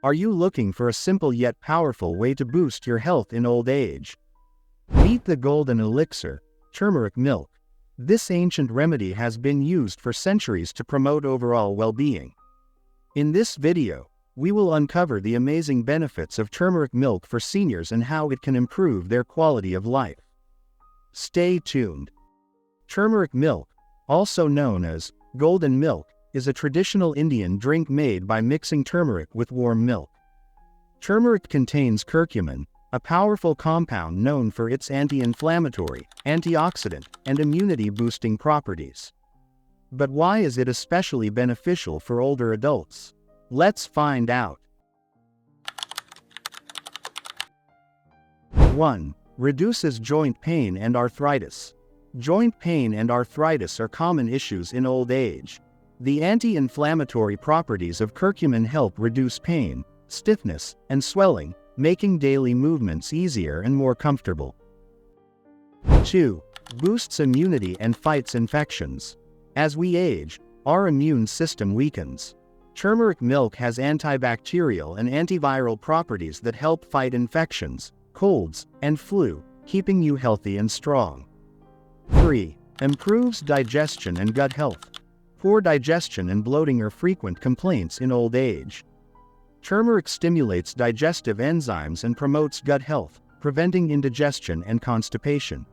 Are you looking for a simple yet powerful way to boost your health in old age? Meet the golden elixir, turmeric milk. This ancient remedy has been used for centuries to promote overall well-being. In this video, we will uncover the amazing benefits of turmeric milk for seniors and how it can improve their quality of life. Stay tuned. Turmeric milk, also known as golden milk, is a traditional Indian drink made by mixing turmeric with warm milk. Turmeric contains curcumin, a powerful compound known for its anti-inflammatory, antioxidant, and immunity-boosting properties. But why is it especially beneficial for older adults? Let's find out. 1. Reduces joint pain and arthritis. Joint pain and arthritis are common issues in old age. The anti-inflammatory properties of curcumin help reduce pain, stiffness, and swelling, making daily movements easier and more comfortable. 2. Boosts immunity and fights infections. As we age, our immune system weakens. Turmeric milk has antibacterial and antiviral properties that help fight infections, colds, and flu, keeping you healthy and strong. 3. Improves digestion and gut health. Poor digestion and bloating are frequent complaints in old age. Turmeric stimulates digestive enzymes and promotes gut health, preventing indigestion and constipation.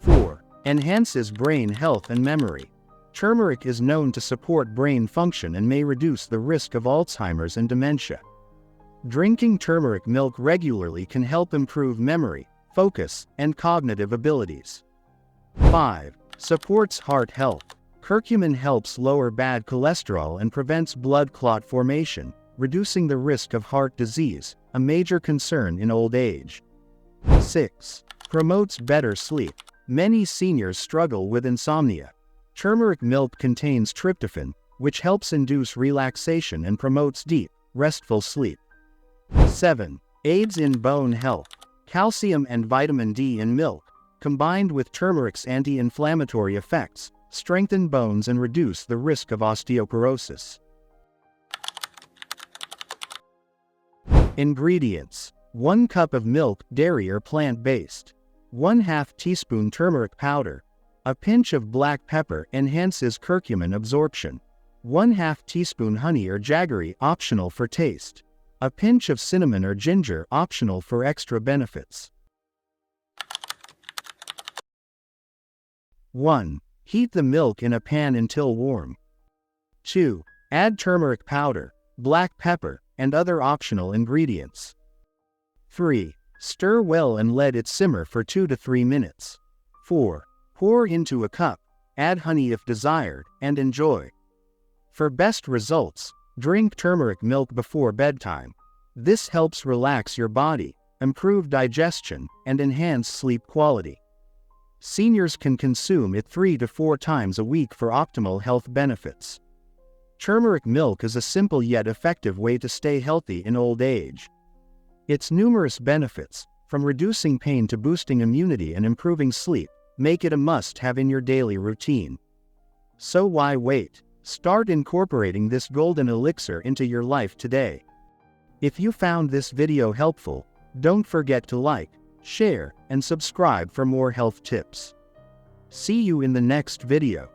4. Enhances brain health and memory. Turmeric is known to support brain function and may reduce the risk of Alzheimer's and dementia. Drinking turmeric milk regularly can help improve memory, focus, and cognitive abilities. 5. Supports heart health. Curcumin helps lower bad cholesterol and prevents blood clot formation, reducing the risk of heart disease, a major concern in old age. 6. Promotes better sleep. Many seniors struggle with insomnia. Turmeric milk contains tryptophan, which helps induce relaxation and promotes deep, restful sleep. 7. Aids in bone health. Calcium and vitamin D in milk, combined with turmeric's anti-inflammatory effects, strengthen bones and reduce the risk of osteoporosis. Ingredients: 1 cup of milk, dairy or plant-based. 1/2 teaspoon turmeric powder. A pinch of black pepper enhances curcumin absorption. 1/2 teaspoon honey or jaggery, optional for taste. A pinch of cinnamon or ginger, optional for extra benefits. 1. Heat the milk in a pan until warm. 2. Add turmeric powder, black pepper, and other optional ingredients. 3. Stir well and let it simmer for 2 to 3 minutes. 4. Pour into a cup, add honey if desired, and enjoy. For best results, drink turmeric milk before bedtime. This helps relax your body, improve digestion, and enhance sleep quality. Seniors can consume it 3 to 4 times a week for optimal health benefits. Turmeric milk is a simple yet effective way to stay healthy in old age. Its numerous benefits, from reducing pain to boosting immunity and improving sleep, make it a must-have in your daily routine. So why wait? Start incorporating this golden elixir into your life today. If you found this video helpful, don't forget to like, share, and subscribe for more health tips. See you in the next video.